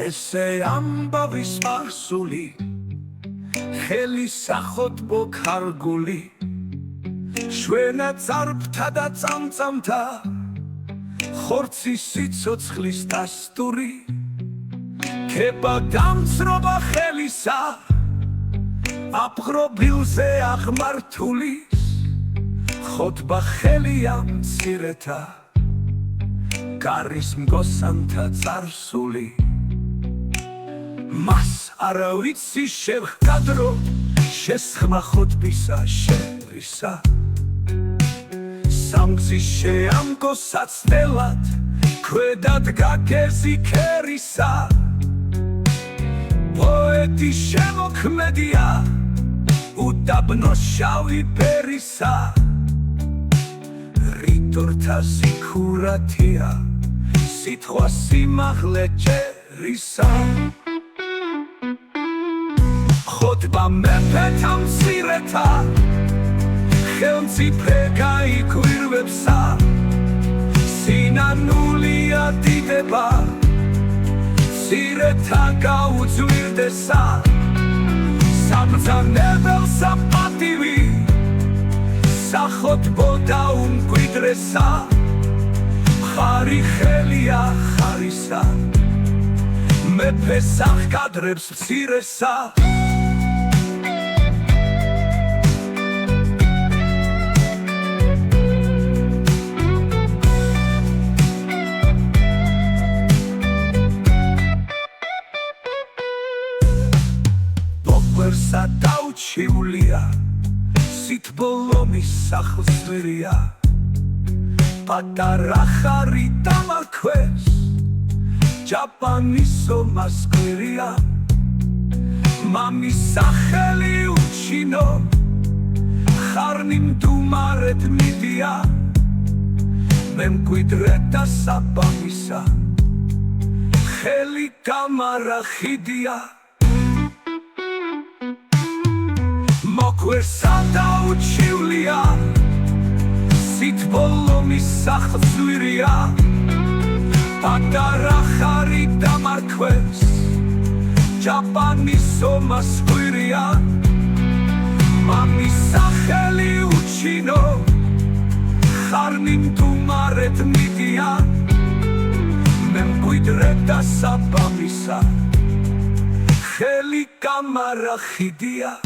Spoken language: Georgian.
ესე ამბავის მარსული ხელი სახოტბო ქარგული შვენა წარბთა და წამწამთა ხორცის სიცოცხლის დასტური ქება დამცრობა ხელისა აპყრობილზე აღმართულის ხოტბა ხელია მცირეთა გარის მგოსანთა წარსული მას არა ვიცი შევჰგადრო შესხმა ხოტბისა შევისა სამგზის შეამკო საცდელად ქვედად გაგეზი ქერისა პოეტი შემოქმედია უდაბნო შავი ფერისა რიტორთა ზიქურათია სიტყვა სიმაღლე ჭერისა ხოტბა მეფეთა მცირეთა ხელმწიფე გაიკვირვებსა სინანულია დიდება მცირეთა გაუძვირდესა საბრძანებელსა პატივი სახოტბო დაუმკვიდრესა მხარი ხელია ხარისა მეფეს ახკადრებს მცირესა ბოკვერსა დაუჩიულია სითბოლომის სახლსვირია პატარა ხარი დამარქვეს ჯაპანის ომას კვირია მამის სახელი უჩინო ხარნი მდუმარედ მიდია მე მკვიდრე და საბამისა ხელი გამარა ხიდია მოკვერსა დაუჩიულია სითბოლომის სახლსვირია პატარა ხარი დამარქვეს ჯაპანის ომას კვირია მამის სახელი უჩინო ხარნი მდუმარედ მიდია მე მკვიდრე და საბამისა ხელი გამარა ხიდია